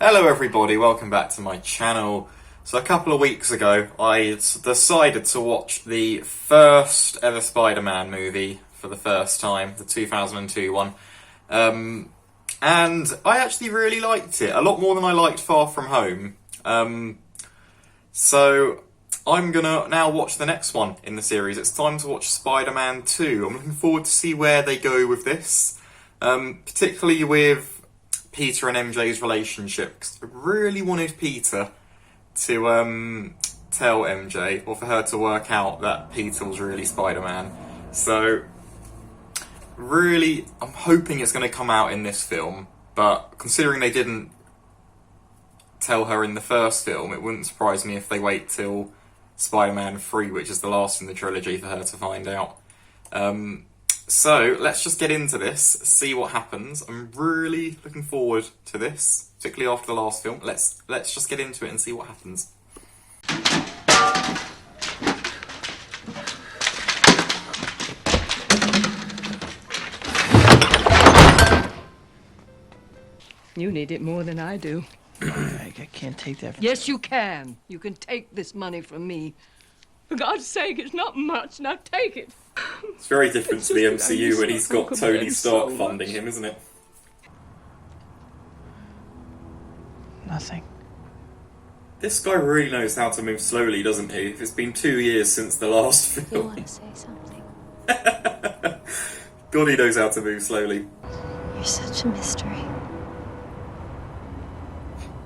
Hello everybody, welcome back to my channel. So a couple of weeks ago I decided to watch the first ever Spider-Man movie for the first time, the 2002 one. And I actually really liked it, a lot more than I liked Far From Home. So I'm gonna now watch the next one in the series. It's time to watch Spider-Man 2. I'm looking forward to see where they go with this, particularly with Peter and MJ's relationship. 'Cause I really wanted Peter to tell MJ, or for her to work out that Peter was really Spider-Man. So really, I'm hoping it's going to come out in this film, but considering they didn't tell her in the first film, it wouldn't surprise me if they wait till Spider-Man 3, which is the last in the trilogy, for her to find out. So let's just get into this, see what happens. I'm really looking forward to this, particularly after the last film. Let's just get into it and see what happens. You need it more than I do. I can't take that. Yes, you can. You can take this money from me. For God's sake, it's not much. Now take it. It's very different to the MCU when he's got Tony Stark funding him, isn't it? Nothing. This guy really knows how to move slowly, doesn't he? It's been 2 years since the last You film. want to say something? God, he knows how to move slowly. You're such a mystery.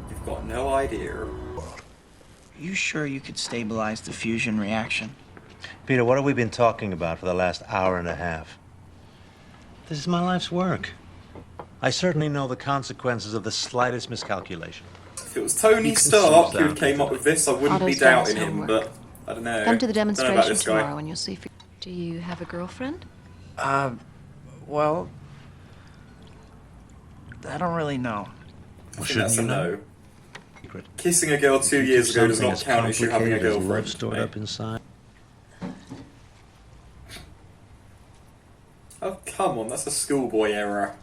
You've got no idea. Are you sure you could stabilize the fusion reaction? Peter, what have we been talking about for the last hour and a half? This is my life's work. I certainly know the consequences of the slightest miscalculation. If it was Tony Stark who came up with this, I wouldn't be Otto's done his doubting him, homework. but I don't know. Come to the Don't know about demonstration this guy. tomorrow and you'll see for... Do you have a girlfriend? Well, I don't really know. I think that's a no. Kissing a girl 2 years ago does not count as you having a girlfriend. Love stored up inside. Oh, come on, that's a schoolboy error.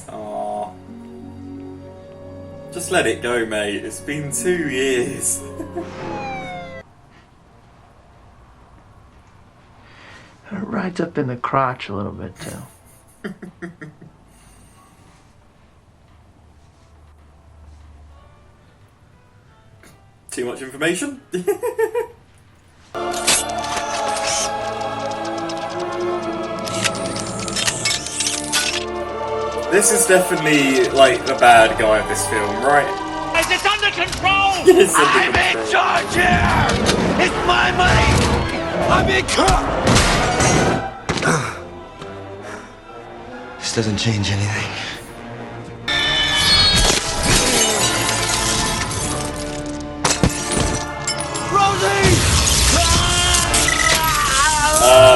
Aww. Just let it go, mate. It's been 2 years. It rides up in the crotch a little bit, too. Too much information? This is definitely, like, the bad guy of this film, right? Is it under control? It's under I'm in control. charge here! It's my money! I'm in charge! This doesn't change anything. Rosie!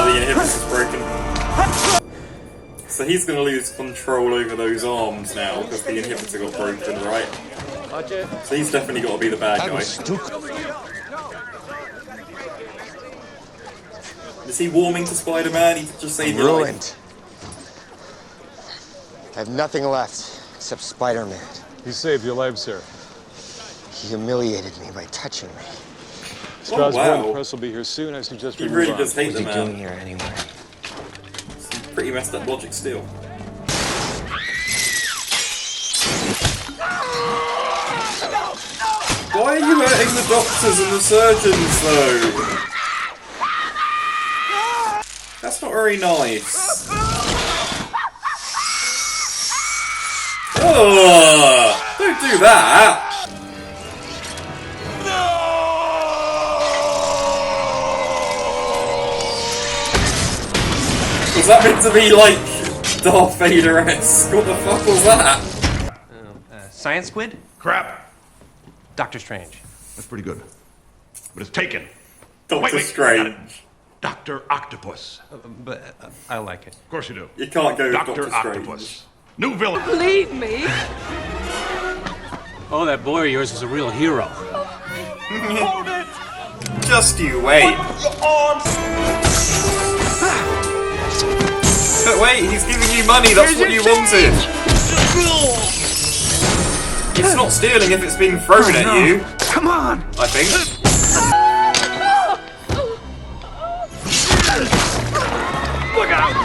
The inhibitor's broken. So he's going to lose control over those arms now because the inhibitor got broken, right? So he's definitely got to be the bad guy. Is he warming to Spider-Man? He just saved your life. Ruined. I have nothing left except Spider-Man. He saved your life, sir. He humiliated me by touching me. Strasbourg wow. press will be here soon. I suggest He we really move on. does hate What's the he doing man. here anyway? Pretty messed up logic still. Why are you hurting the doctors and the surgeons, though? That's not very nice. Ugh, don't do that. Was that meant to be like Darth Vader-esque? What the fuck was that? Science squid? Crap. Doctor Strange. That's pretty good. But it's taken. Doctor Strange. Dr. Octopus. But I like it. Of course you do. You can't go with Dr. Doctor Strange. Octopus. New villain. Believe me. Oh, that boy of yours is a real hero. Hold it! Just you wait. But wait, he's giving you money, that's what you wanted. It's not stealing if it's being thrown at you. Come on! I think. Look out!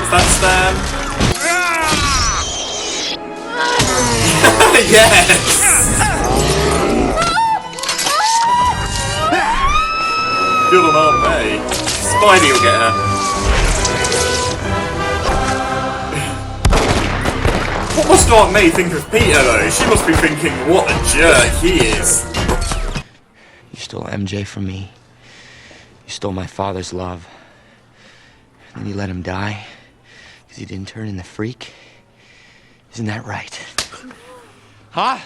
Is that Stan? Yes! Good on Aunt May. Spidey will get her. What must Aunt May think of Peter though? She must be thinking, what a jerk he is. You stole MJ from me. You stole my father's love. And then you let him die because he didn't turn in the freak. Isn't that right? Huh?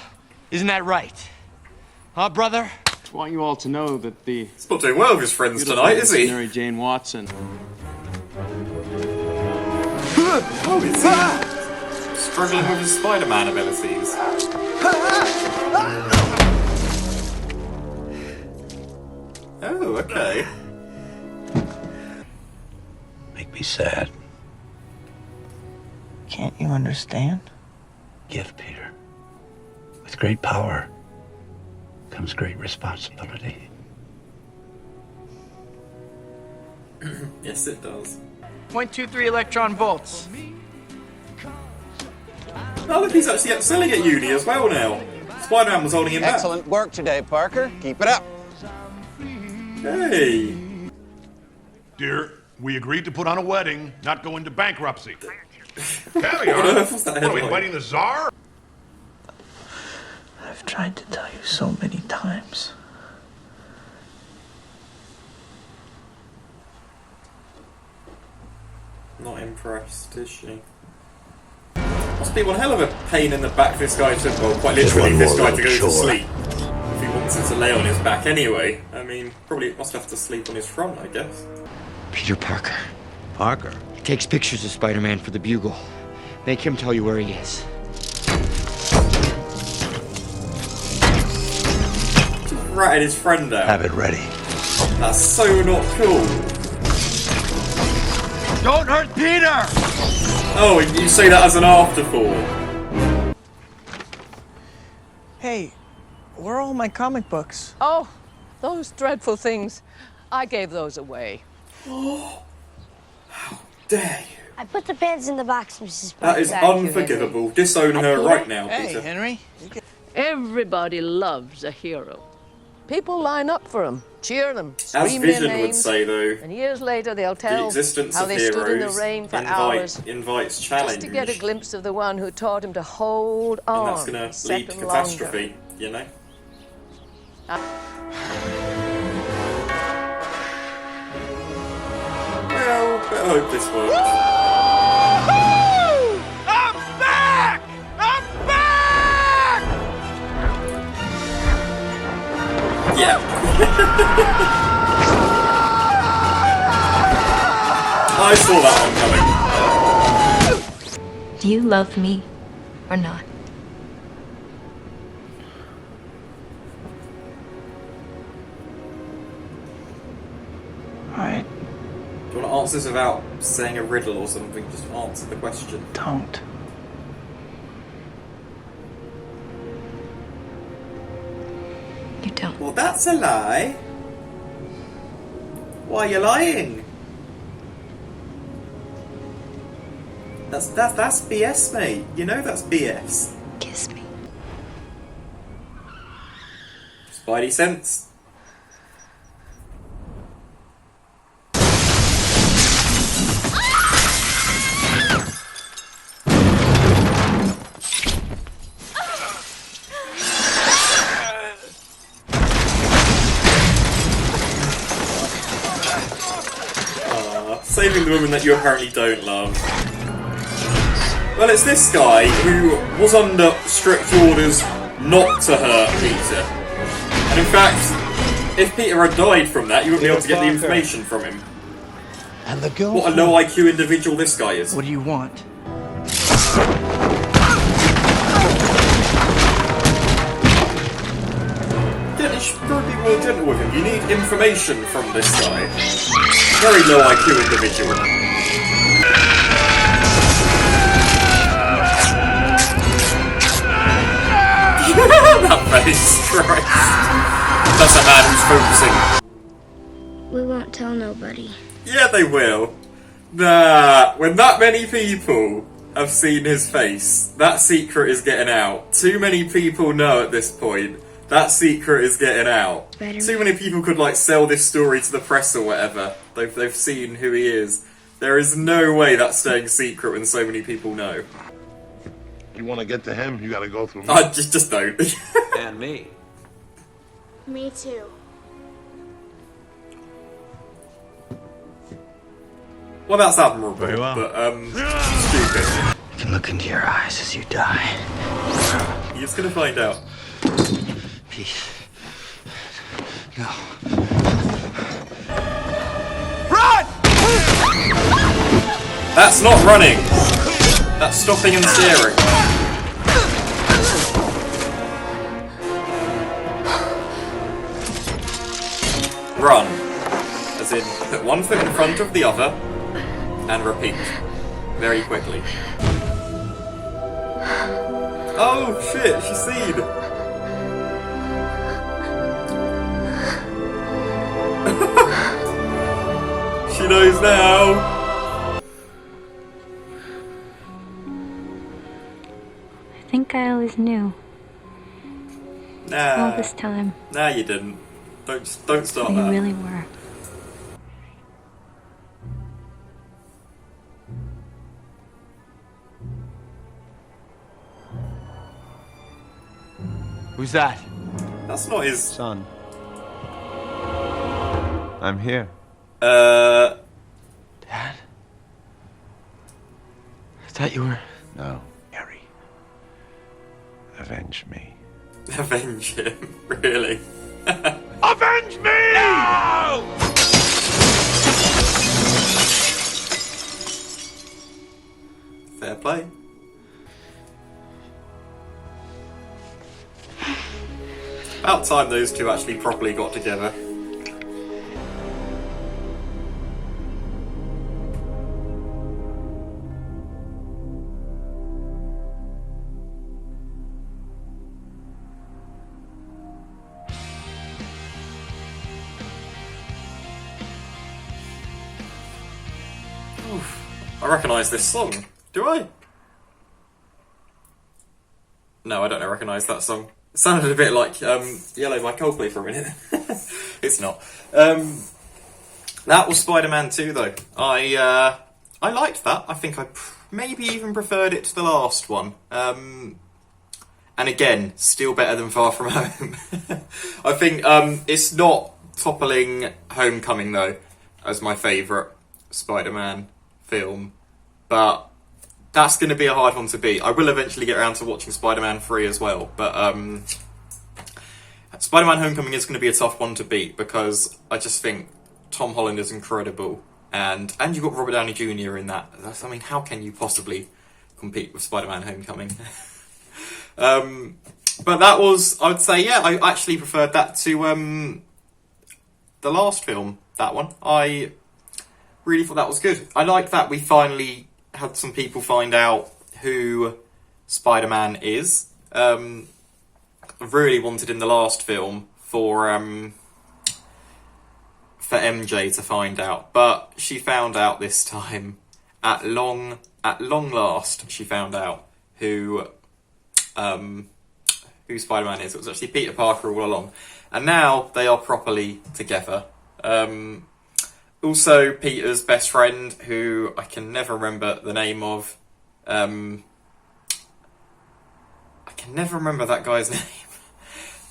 Isn't that right? Huh, brother? I want you all to know that the He's not doing well with his friends tonight, is he? Mary Jane Watson. Oh, is he? Struggling with his Spider-Man abilities. Oh, okay. Make me sad. Can't you understand? Gift, Peter. With great power comes great responsibility. Yes, it does. 0.23 electron volts. Oh, look, he's actually excelling at uni as well now. Spider-Man was holding him back. Excellent work today, Parker. Keep it up. Hey. Dear, we agreed to put on a wedding, not go into bankruptcy. What Caviar? on earth was that What are we headline? inviting the Tsar? I've tried to tell you so many times. Not impressed, is she? Must be one hell of a pain in the back for this guy to, well, quite literally, this guy to go to sleep. If he wants him to lay on his back anyway. I mean, probably must have to sleep on his front, I guess. Peter Parker. Parker? He takes pictures of Spider-Man for the Bugle. Make him tell you where he is. Ratted his friend out. Have it ready. That's so not cool. Don't hurt Peter! Oh, you say that as an afterthought. Hey, where are all my comic books? Oh, those dreadful things. I gave those away. Dare you? I put the pants in the box, Mrs. That is unforgivable. Disown her right now, Hey, Peter. Henry. Everybody loves a hero. People line up for him, cheer them, As scream their Vision would names, say, though, and years later they'll the tell existence how of they stood in the heroes rain for hours invites just challenge. to get a glimpse of the one who taught him to hold And on that's going a to lead to second catastrophe, longer. you know? Well, better hope this works. I'm back! I'm back! Yeah. I saw that one coming. Do you love me or not? Alright, Do you want to answer this without saying a riddle or something? Just answer the question. don't. You don't. Well, that's a lie. Why are you lying? That's BS, mate. You know that's BS. Kiss me. Spidey sense. Saving the woman that you apparently don't love. Well, it's this guy who was under strict orders not to hurt Peter. And in fact, if Peter had died from that, you wouldn't be able to get the information from him. And the girl. What a low IQ individual this guy is. What do you want? Yeah, you should probably be more gentle with him. You need information from this guy. Very low IQ individual. face. Christ. That's a man who's focusing. We won't tell nobody. Yeah, they will. Nah, when that many people have seen his face, that secret is getting out. Too many people know at this point. That secret is getting out. Spider-Man. Too many people could like sell this story to the press or whatever. They've seen who he is. There is no way that's staying secret when so many people know. You want to get to him, you got to go through me. I just don't. And me. Me too. Well, that's admirable, Very well. but stupid. I can look into your eyes as you die. You're just gonna find out. Peace. No. Run! That's not running. That's stopping and staring. Run. As in, put one foot in front of the other, and repeat. Very quickly. Oh shit, she's seen. She knows now. I think I always knew. Nah. All this time. Nah, you didn't. Don't start You that. really were. Who's that? That's not his Son. I'm here. Dad? I thought you were... No, Harry. Avenge me. Avenge him, really. Avenge me! No! Fair play. About time those two actually properly got together. Oof. I recognise this song. Do I? No, I don't recognise that song. It sounded a bit like Yellow by Coldplay for a minute. It's not. That was Spider-Man 2 though. I liked that. I think I maybe even preferred it to the last one. And again, still better than Far From Home. I think it's not toppling Homecoming though as my favourite Spider-Man film, but that's going to be a hard one to beat. I will eventually get around to watching Spider-Man 3 as well, but Spider-Man Homecoming is going to be a tough one to beat because I just think Tom Holland is incredible, and you've got Robert Downey Jr. in that. I mean, how can you possibly compete with Spider-Man Homecoming? But that was, I would say, yeah, I actually preferred that to the last film, that one. I really thought that was good. I like that we finally had some people find out who Spider-Man is. I really wanted in the last film for MJ to find out, but she found out this time. At long last, she found out who Spider-Man is. It was actually Peter Parker all along, and now they are properly together. Also, Peter's best friend, who I can never remember the name of. I can never remember that guy's name.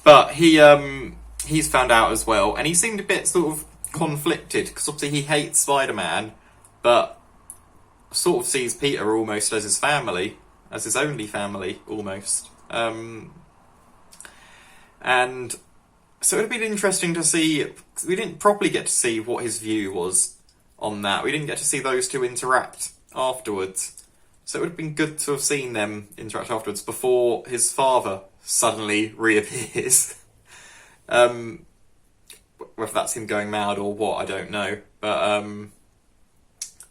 But he's found out as well, and he seemed a bit sort of conflicted, because obviously he hates Spider-Man, but sort of sees Peter almost as his family, as his only family, almost. And so it would have been interesting to see. We didn't properly get to see what his view was on that. We didn't get to see those two interact afterwards. So it would have been good to have seen them interact afterwards before his father suddenly reappears. Whether that's him going mad or what, I don't know. But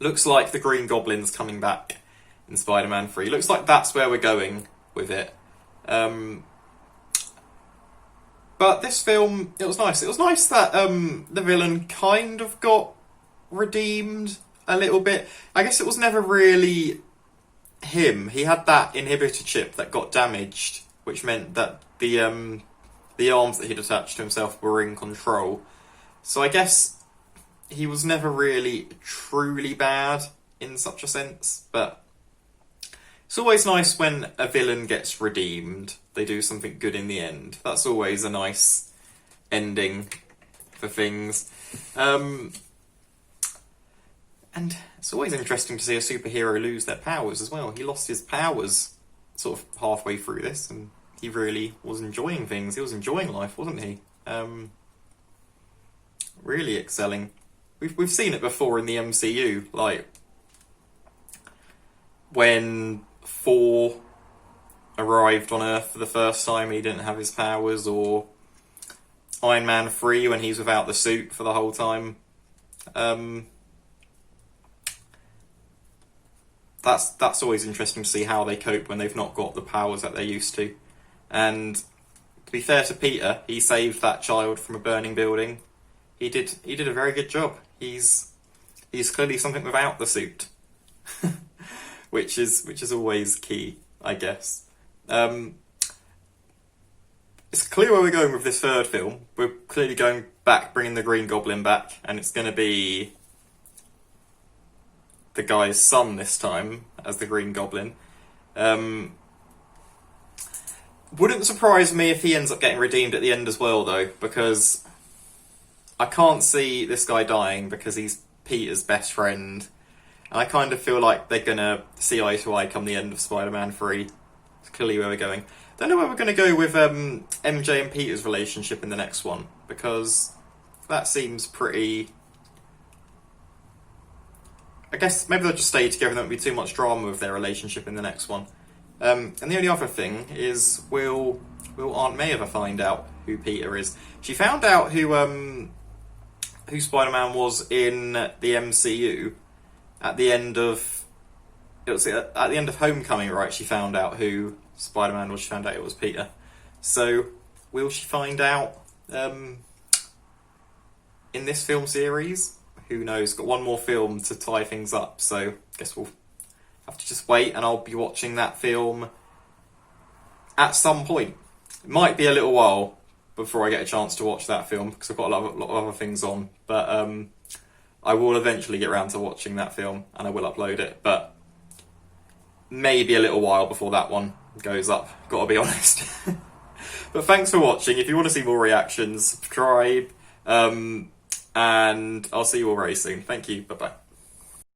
looks like the Green Goblin's coming back in Spider-Man 3. Looks like that's where we're going with it. But this film, it was nice. It was nice that the villain kind of got redeemed a little bit. I guess it was never really him. He had that inhibitor chip that got damaged, which meant that the arms that he'd attached to himself were in control. So I guess he was never really truly bad in such a sense, but it's always nice when a villain gets redeemed. They do something good in the end. That's always a nice ending for things. And it's always interesting to see a superhero lose their powers as well. He lost his powers sort of halfway through this, and he really was enjoying things. He was enjoying life, wasn't he? Really excelling. We've seen it before in the MCU, like when Thor arrived on Earth for the first time, he didn't have his powers, or Iron Man 3 when he's without the suit for the whole time. That's always interesting to see how they cope when they've not got the powers that they're used to. And to be fair to Peter, he saved that child from a burning building. He did a very good job. He's clearly something without the suit, which is always key, I guess. It's clear where we're going with this third film. We're clearly going back, bringing the Green Goblin back, and it's going to be the guy's son this time as the Green Goblin. Wouldn't surprise me if he ends up getting redeemed at the end as well, though, because I can't see this guy dying because he's Peter's best friend. And I kind of feel like they're going to see eye to eye come the end of Spider-Man 3. It's clearly where we're going. Don't know where we're going to go with MJ and Peter's relationship in the next one, because that seems pretty... I guess maybe they'll just stay together and there won't be too much drama with their relationship in the next one. And the only other thing is, will Aunt May ever find out who Peter is? She found out who Spider-Man was in the MCU at the end of... It was at the end of Homecoming, right? She found out who Spider-Man was. She found out it was Peter. So, will she find out in this film series? Who knows? Got one more film to tie things up, so I guess we'll have to just wait, and I'll be watching that film at some point. It might be a little while before I get a chance to watch that film, because I've got a lot of other things on, but I will eventually get around to watching that film, and I will upload it, but maybe a little while before that one goes up, gotta be honest. But thanks for watching. If you want to see more reactions, subscribe, and I'll see you all very soon. Thank you, bye-bye.